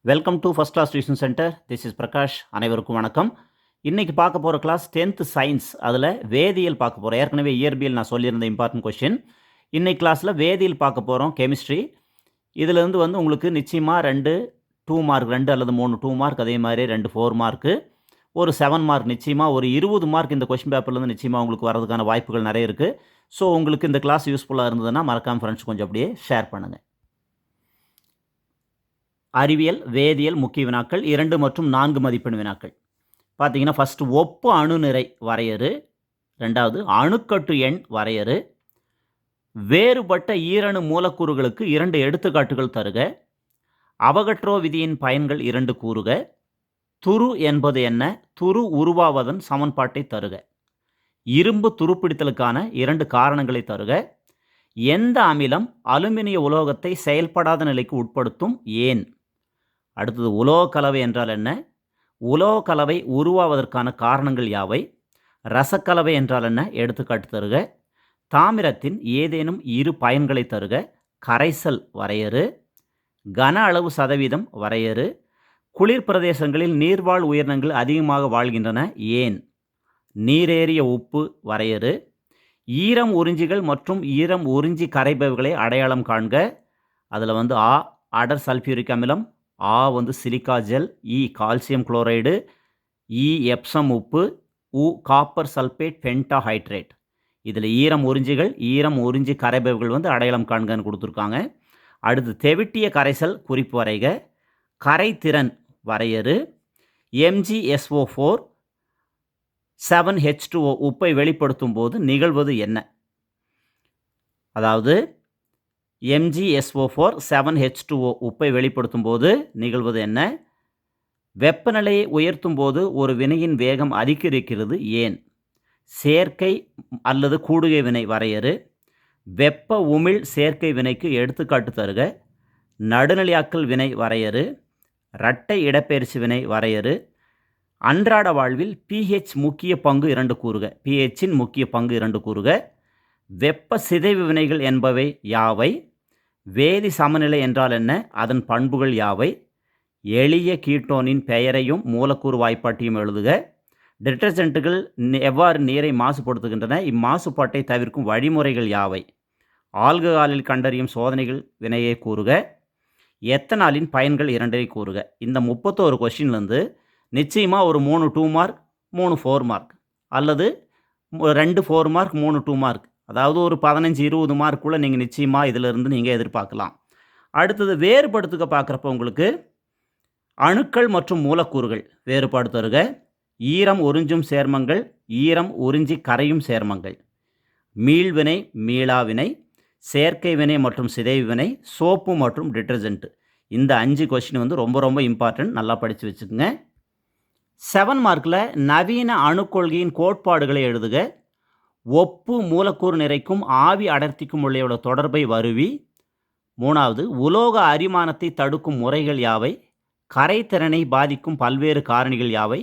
Welcome to first class tuition centre. This is Prakash. அனைவருக்கும் வணக்கம். இன்றைக்கி பார்க்க போகிற கிளாஸ் 10th சயின்ஸ். அதில் வேதியியல் பார்க்க போகிறோம். ஏற்கனவே இயற்பியல் நான் சொல்லியிருந்த இம்பார்ட்டன்ட் கொஷின். இன்றைக்கி கிளாஸில் வேதியியல் பார்க்க போகிறோம், கெமிஸ்ட்ரி. இதிலேருந்து உங்களுக்கு நிச்சயமாக 2 மார்க், 2 அல்லது 3 2 மார்க், அதே மாதிரி 2 4 மார்க்கு, ஒரு 7 மார்க், நிச்சயமாக ஒரு 20 மார்க் இந்த கொஷின் பேப்பர்லேருந்து நிச்சயமாக உங்களுக்கு வரதுக்கான வாய்ப்புகள் நிறைய இருக்குது. ஸோ உங்களுக்கு இந்த கிளாஸ் யூஸ்ஃபுல்லாக இருந்ததுன்னா மறக்காமல் ஃப்ரெண்ட்ஸ் கொஞ்சம் அப்படியே ஷேர் பண்ணுங்கள். அறிவியல், வேதியியல் முக்கிய வினாக்கள் 2 மற்றும் 4 மதிப்பெண் வினாக்கள். பார்த்தீங்கன்னா ஃபஸ்ட்டு ஒப்பு அணுநிறை வரையறு, 2வது அணுக்கட்டு எண் வரையறு, வேறுபட்ட ஈரணு மூலக்கூறுகளுக்கு 2 எடுத்துக்காட்டுகள் தருக, அவகட்ரோ விதியின் பயன்கள் 2 கூறுக, துரு என்பது என்ன, துரு உருவாவதன் சமன்பாட்டை தருக, இரும்பு துருப்பிடித்தலுக்கான 2 காரணங்களை தருக, எந்த அமிலம் அலுமினிய உலோகத்தை செயல்படாத நிலைக்கு உட்படுத்தும், ஏன். அடுத்தது உலோக கலவை என்றால் என்ன, உலோக கலவை உருவாவதற்கான காரணங்கள் யாவை, ரசக்கலவை என்றால் என்ன, எடுத்துக்காட்டு தருக, தாமிரத்தின் ஏதேனும் 2 பயன்களை தருக, கரைசல் வரையறு, கன அளவு சதவீதம் வரையறு, குளிர் பிரதேசங்களில் நீர்வாழ் உயிரினங்கள் அதிகமாக வாழ்கின்றன, ஏன், நீரேறிய உப்பு வரையறு, ஈரம் உறிஞ்சிகள் மற்றும் ஈரம் உறிஞ்சி கரைபவைகளை அடையாளம் காண்க. அதில் ஆ அடர் சல்ஃபியூரிக் அமிலம், ஆ சிலிக்கா ஜெல், இ கால்சியம் குளோரைடு, இ எப்சம் உப்பு, உ காப்பர் சல்பேட் பென்டாஹைட்ரேட். இதில் ஈரம் உறிஞ்சிகள், ஈரம் உறிஞ்சி கரைபவைகள் அடையாளம் காண்கன்னு கொடுத்துருக்காங்க. அடுத்து தெவிட்டிய கரைசல் குறிப்பு வரைக, கரைத்திறன் வரையறு, MgSO4 7H2O உப்பை வெளிப்படுத்தும் போது நிகழ்வது என்ன. அதாவது MgSO4 7H2O உப்பை வெளிப்படுத்தும் போது நிகழ்வது என்ன, வெப்பநிலையை உயர்த்தும் போது ஒரு வினையின் வேகம் அதிகரிக்கிறது, ஏன், சேர்க்கை அல்லது கூடுகை வினை வரையறு, வெப்ப உமிழ் சேர்க்கை வினைக்கு எடுத்துக்காட்டு தருக, நடுநிலையாக்கல் வினை வரையறு, இரட்டை இடப்பெயர்ச்சி வினை வரையறு, அன்றாட வாழ்வில் pH முக்கிய பங்கு 2 கூறுக, pHன் முக்கிய பங்கு 2 கூறுக, வெப்ப சிதைவு வினைகள் என்பவை யாவை, வேதி சமநிலை என்றால் என்ன, அதன் பண்புகள் யாவை, எளிய கீட்டோனின் பெயரையும் மூலக்கூறு வாய்ப்பாட்டையும் எழுதுக, டிட்டர்ஜென்ட்டுகள் எவ்வாறு நீரை மாசுபடுத்துகின்றன, இம்மாசுபாட்டை தவிர்க்கும் வழிமுறைகள் யாவை, ஆல்கஹாலில் கண்டறியும் சோதனைகள் வினையை கூறுக, எத்தனாலின் பயன்கள் 2 கூறுக. இந்த 31 கொஸ்டின்லேருந்து நிச்சயமாக ஒரு 3 2 மார்க், 3 4 மார்க், அல்லது 2 4 மார்க், 3 2 மார்க், அதாவது ஒரு 15-20 மார்க்குள்ளே நீங்கள் நிச்சயமாக இதிலிருந்து நீங்கள் எதிர்பார்க்கலாம். அடுத்தது வேறுபடுத்துக்க பார்க்குறப்ப உங்களுக்கு அணுக்கள் மற்றும் மூலக்கூறுகள் வேறுபாடு தருக, ஈரம் உறிஞ்சும் சேர்மங்கள், ஈரம் உறிஞ்சி கரையும் சேர்மங்கள், மீள்வினை மீளாவினை, செயற்கை வினை மற்றும் சிதைவு வினை, சோப்பு மற்றும் டிட்டர்ஜென்ட். இந்த 5 கொஸ்டின் ரொம்ப ரொம்ப இம்பார்ட்டன்ட், நல்லா படித்து வச்சுக்கோங்க. 7 மார்க்கில் நவீன அணுக்கொள்கையின் கோட்பாடுகளை எழுதுக, ஒப்பு மூலக்கூறு நிறைக்கும் ஆவி அடர்த்திக்கும் உள்ள தொடர்பை வருவி, 3வது உலோக அரிமானத்தை தடுக்கும் முறைகள் யாவை, கரைத்திறனை பாதிக்கும் பல்வேறு காரணிகள் யாவை,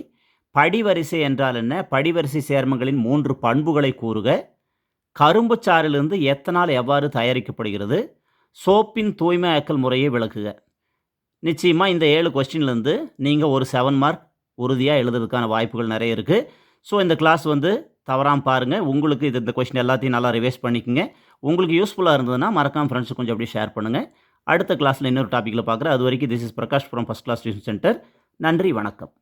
படிவரிசை என்றால் என்ன, படிவரிசை சேர்மங்களின் 3 பண்புகளை கூறுக, கரும்புச்சாறிலிருந்து எத்தனால் எவ்வாறு தயாரிக்கப்படுகிறது, சோப்பின் தூய்மையாக்கல் முறையை விளக்குக. நிச்சயமாக இந்த 7 கொஸ்டின்லேருந்து நீங்கள் ஒரு 7 மார்க் உறுதியாக எழுதுறதுக்கான வாய்ப்புகள் நிறைய இருக்குது. ஸோ இந்த கிளாஸ் தவறாமல் பாருங்கள். உங்களுக்கு இந்த கொஸ்டின் எல்லாத்தையும் நல்லா ரிவைஸ் பண்ணிக்கோங்க. உங்களுக்கு யூஸ்ஃபுல்லாக இருந்ததுன்னா மறக்காமல் ஃப்ரெண்ட்ஸுக்கு கொஞ்சம் அப்படியே ஷேர் பண்ணுங்கள். அடுத்த கிளாஸில் இன்னொரு டாப்பிக்கில் பார்க்குறேன். அது வரைக்கும் this is Prakash from first class tuition centre. நன்றி, வணக்கம்.